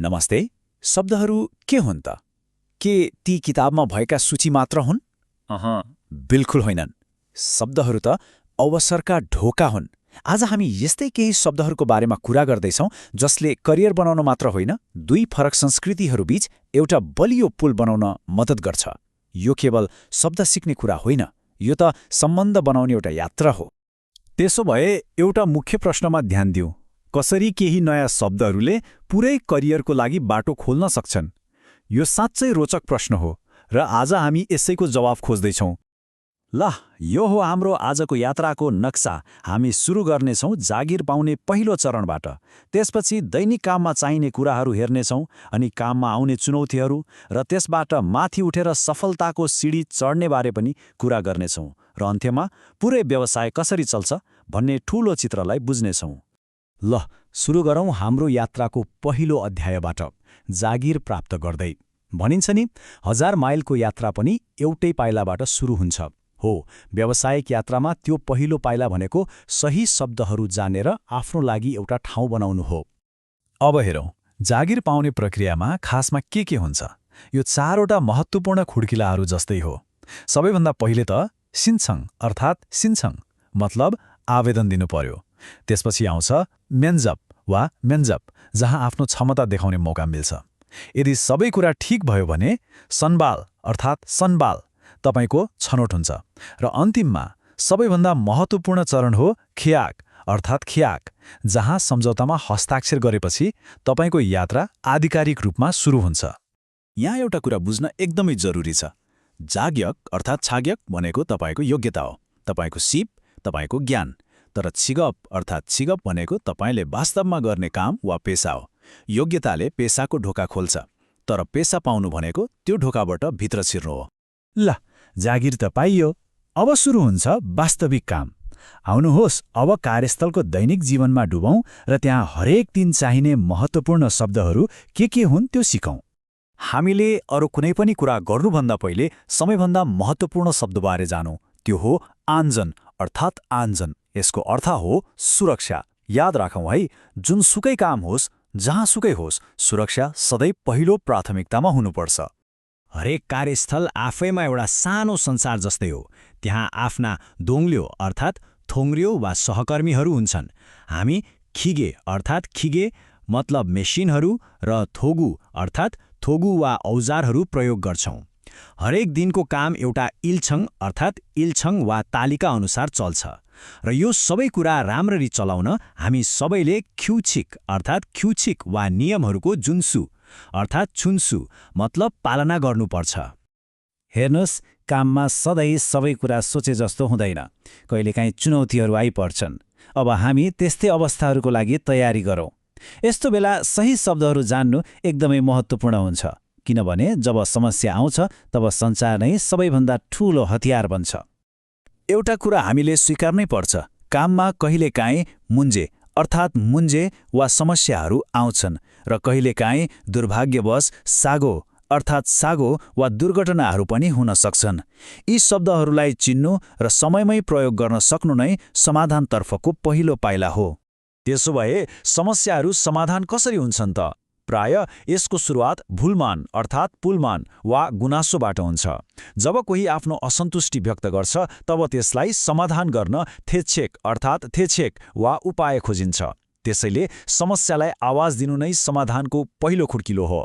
नमस्ते। शब्दहरू के हुन् त? के ती किताबमा भएका सूची मात्र हुन्? बिल्कुल होइनन्। शब्दहरू त अवसरका ढोका हुन्। आज हामी यस्तै केही शब्दहरूको बारेमा कुरा गर्दैछौँ जसले करियर बनाउन मात्र होइन, दुई फरक संस्कृतिहरूबीच एउटा बलियो पुल बनाउन मद्दत गर्छ। यो केवल शब्द सिक्ने कुरा होइन, यो त सम्बन्ध बनाउने एउटा यात्रा हो। त्यसो भए एउटा मुख्य प्रश्नमा ध्यान दिउँ। कसरी केही नयाँ शब्दहरूले पुरै करियरको लागि बाटो खोल्न सक्छन्? यो साँच्चै रोचक प्रश्न हो र आज हामी यसैको जवाफ खोज्दैछौँ। ल, यो हो हाम्रो आजको यात्राको नक्सा। हामी सुरु गर्नेछौँ जागिर पाउने पहिलो चरणबाट। त्यसपछि दैनिक काममा चाहिने कुराहरू हेर्नेछौँ अनि काममा आउने चुनौतीहरू र त्यसबाट माथि उठेर सफलताको सिडी चढ्नेबारे पनि कुरा गर्नेछौँ र अन्त्यमा पुरै व्यवसाय कसरी चल्छ भन्ने ठूलो चित्रलाई बुझ्नेछौँ। ल, सुरु गरौँ हाम्रो यात्राको पहिलो अध्यायबाट, जागिर प्राप्त गर्दै। भनिन्छ नि, 1000 माइलको यात्रा पनि एउटै पाइलाबाट सुरु हुन्छ। हो, व्यावसायिक यात्रामा त्यो पहिलो पाइला भनेको सही शब्दहरू जानेर आफ्नो लागि एउटा ठाउँ बनाउनु हो। अब हेरौँ, जागिर पाउने प्रक्रियामा खासमा के हुन्छ? यो 4वटा महत्त्वपूर्ण खुड्किलाहरू जस्तै हो। सबैभन्दा पहिले त सिन्छङ अर्थात् सिन्छङ मतलब आवेदन दिनु पर्यो। त्यसपछि आउँछ मेन्जप वा मेन्जप, जहाँ आफ्नो क्षमता देखाउने मौका मिल्छ। यदि सबै कुरा ठिक भयो भने सनबाल अर्थात् सनबाल, तपाईको छनौट हुन्छ। र अन्तिममा सबैभन्दा महत्त्वपूर्ण चरण हो खियाक अर्थात् खियाक, जहाँ सम्झौतामा हस्ताक्षर गरेपछि तपाईको यात्रा आधिकारिक रूपमा सुरु हुन्छ। यहाँ एउटा कुरा बुझ्न एकदमै जरुरी छ। जाग्यक अर्थात् छाग्यक भनेको तपाईको योग्यता हो, तपाईको सिप, तपाईको ज्ञान। तर छिगप अर्थात् छिगप भनेको तपाईले वास्तवमा गर्ने काम वा पेशा हो। योग्यताले पेशाको ढोका खोल्छ, तर पेशा पाउनु भनेको त्यो ढोकाबाट भित्र छिर्नु हो। ल, जागिर त पाइयो। अब सुरु हुन्छ वास्तविक काम। आउनुहोस्, अब कार्यस्थलको दैनिक जीवनमा डुबौँ र त्यहाँ हरेक दिन चाहिने महत्त्वपूर्ण शब्दहरू के हुन् त्यो सिकौँ। हामीले अरू कुनै पनि कुरा गर्नुभन्दा पहिले सबैभन्दा महत्त्वपूर्ण शब्दबारे जानौँ। त्यो हो आञ्जन अर्थात् आञ्जन। यसको अर्थ हो सुरक्षा। याद राखौँ है, जुनसुकै काम होस्, जहाँसुकै होस्, सुरक्षा सधैँ पहिलो प्राथमिकतामा हुनुपर्छ। हरेक कार्यस्थल आफैमा एउटा सानो संसार जस्तै हो। त्यहाँ आफ्ना दोङ्ग्ल्यो अर्थात् थोङ्ग्र्यो वा सहकर्मीहरू हुन्छन्। हामी खिगे अर्थात् खिगे मतलब मेसिनहरू र थोगु अर्थात् थोगु वा औजारहरू प्रयोग गर्छौँ। हरेक दिनको काम एउटा इल्छङ अर्थात् इल्छङ वा तालिका अनुसार चल्छ र यो सबै कुरा राम्ररी चलाउन हामी सबैले ख्युछिक अर्थात् ख्युछिक वा नियमहरूको जुन्सु अर्थात् छुन्सु मतलब पालना गर्नुपर्छ। हेर्नुहोस्, काममा सधैँ सबै कुरा सोचे जस्तो हुँदैन। कहिलेकाहीँ चुनौतीहरू आइपर्छन्। अब हामी त्यस्तै अवस्थाहरूको लागि तयारी गरौँ। यस्तो बेला सही शब्दहरू जान्नु एकदमै महत्त्वपूर्ण हुन्छ, किनभने जब समस्या आउँछ तब सञ्चार नै सबैभन्दा ठूलो हतियार बन्छ। एउटा कुरा हामीले स्वीकार्नै पर्छ, काममा कहिलेकाहीँ मुन्जे अर्थात् मुन्जे वा समस्याहरू आउँछन् र कहिलेकाहीँ दुर्भाग्यवश सागो अर्थात् सागो वा दुर्घटनाहरू पनि हुन सक्छन्। यी शब्दहरूलाई चिन्नु र समयमै प्रयोग गर्न सक्नु नै समाधानतर्फको पहिलो पाइला हो। त्यसो भए समस्याहरू समाधान कसरी हुन्छन् त? प्राय यसको सुरुवात भुलमान अर्थात् पुलमान वा गुनासोबाट हुन्छ। जब कोही आफ्नो असन्तुष्टि व्यक्त गर्छ तब त्यसलाई समाधान गर्न थेछेक अर्थात् थेछेक वा उपाय खोजिन्छ। त्यसैले समस्यालाई आवाज दिनु नै समाधानको पहिलो खुड्किलो हो।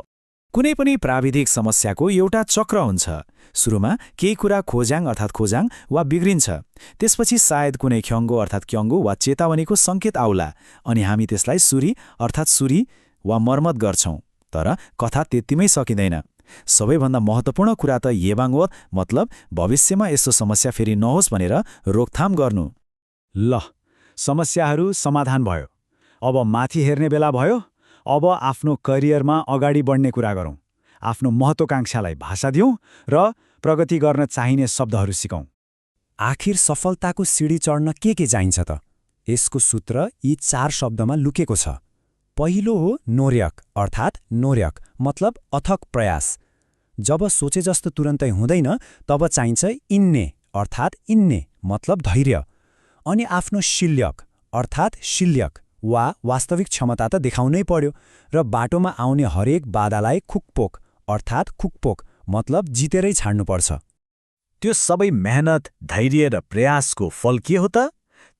कुनै पनि प्राविधिक समस्याको एउटा चक्र हुन्छ। सुरुमा केही कुरा खोज्याङ अर्थात् खोजाङ वा बिग्रिन्छ। त्यसपछि सायद कुनै ख्यङ्गो अर्थात् क्यङ्गो वा चेतावनीको सङ्केत आउला अनि हामी त्यसलाई सुरी अर्थात् सुरी वा मर्मत गर्छौँ। तर कथा त्यतिमै सकिँदैन। सबैभन्दा महत्त्वपूर्ण कुरा त येबाङ्वत मतलब भविष्यमा यस्तो समस्या फेरि नहोस् भनेर रोकथाम गर्नु। ल, समस्याहरू समाधान भयो। अब माथि हेर्ने बेला भयो। अब आफ्नो करियरमा अगाडि बढ्ने कुरा गरौँ। आफ्नो महत्त्वाकांक्षालाई भाषा दिउँ र प्रगति गर्न चाहिने शब्दहरू सिकौँ। आखिर सफलताको सिडी चढ्न के चाहिन्छ त? यसको सूत्र यी 4 शब्दमा लुकेको छ। पहिलो हो नोर्यक अर्थात् नोर्यक मतलब अथक प्रयास। जब सोचे जस्तो तुरन्तै हुँदैन तब चाहिन्छ इन्ने अर्थात् इन्ने मतलब धैर्य। अनि आफ्नो शिल्यक अर्थात् शिल्यक वा वास्तविक क्षमता त देखाउनै पर्यो र बाटोमा आउने हरेक बाधालाई खुकपोक अर्थात् खुकपोक मतलब जितेरै छाड्नुपर्छ। त्यो सबै मेहनत, धैर्य र प्रयासको फल के हो त?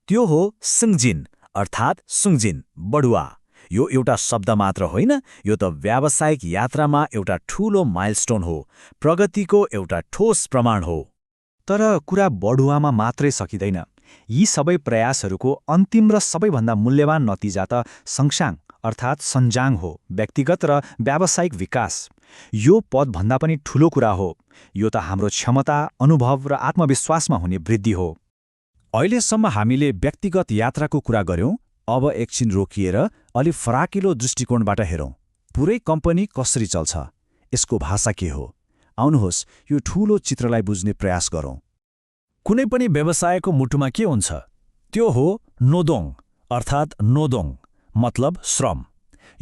त्यो हो सिङ्जिन अर्थात् सुङजिन, बढुवा। यो एउटा शब्द मात्र होइन, यो त व्यावसायिक यात्रामा एउटा ठूलो माइलस्टोन हो, प्रगतिको एउटा ठोस प्रमाण हो। तर कुरा बढुवामा मात्रै सकिँदैन। यी सबै प्रयासहरूको अन्तिम र सबैभन्दा मूल्यवान नतिजा त सङसाङ अर्थात् सन्जाङ हो, व्यक्तिगत र व्यावसायिक विकास। यो पदभन्दा पनि ठूलो कुरा हो। यो त हाम्रो क्षमता, अनुभव र आत्मविश्वासमा हुने वृद्धि हो। अहिलेसम्म हामीले व्यक्तिगत यात्राको कुरा गर्यौं, अब एकछिन रोकिएर अलि फराकिलो दृष्टिकोणबाट हेरौं। पुरै कम्पनी कसरी चल्छ? यसको भाषा के हो? आउनुहोस् यो ठूलो चित्रलाई बुझ्ने प्रयास गरौं। कुनै पनि व्यवसायको मुटुमा के हुन्छ? त्यो हो नोदोङ अर्थात् नोदोङ मतलब श्रम।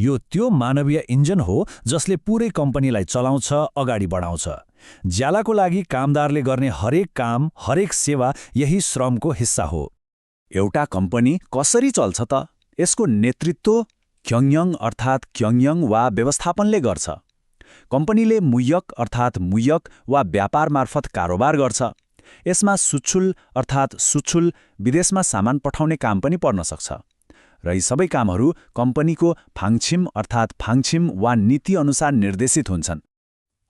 यो त्यो मानवीय इन्जन हो जसले पुरै कम्पनीलाई चलाउँछ, अगाडि बढाउँछ। ज्यालाको लागि कामदारले गर्ने हरेक काम, हरेक सेवा यही श्रमको हिस्सा हो। एउटा कम्पनी कसरी चल्छ त? यसको नेतृत्व क्यङयङ अर्थात् क्यङयङ वा व्यवस्थापनले गर्छ। कम्पनीले मुयक अर्थात् मुयक वा व्यापार मार्फत कारोबार गर्छ। यसमा सुछुल अर्थात् सुछुल विदेशमा सामान पठाउने काम पनि पर्न सक्छ। र यी सबै कामहरू कम्पनीको फाङछिम अर्थात् फाङछिम वा नीति अनुसार निर्देशित हुन्छन्।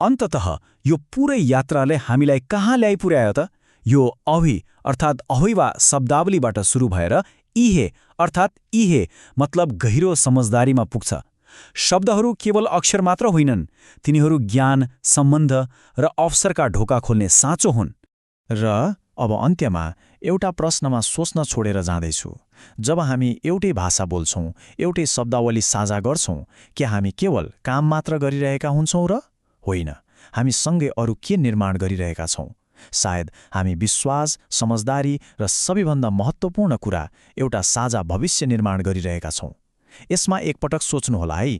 अन्ततः यो पुरै यात्राले हामीलाई कहाँ ल्याइ पुर्यायो त? यो अहि अर्थात् अहिवा शब्दावलीबाट सुरु भएर इहे अर्थात् इहे मतलब गहिरो समझदारीमा पुग्छ। शब्दहरू केवल अक्षर मात्र होइनन्, तिनीहरू ज्ञान, सम्बन्ध र अवसरका ढोका खोल्ने साँचो हुन्। र अब अन्त्यमा एउटा प्रश्नमा सोच्न छोडेर जाँदैछु। जब हामी एउटै भाषा बोल्छौँ, एउटै शब्दावली साझा गर्छौँ, के हामी केवल काम मात्र गरिरहेका हुन्छौँ र? होइन, हामी सँगै अरू के निर्माण गरिरहेका छौँ? सायद हामी विश्वास, समझदारी र सबैभन्दा महत्त्वपूर्ण कुरा एउटा साझा भविष्य निर्माण गरिरहेका छौँ। यसमा एकपटक सोच्नुहोला है।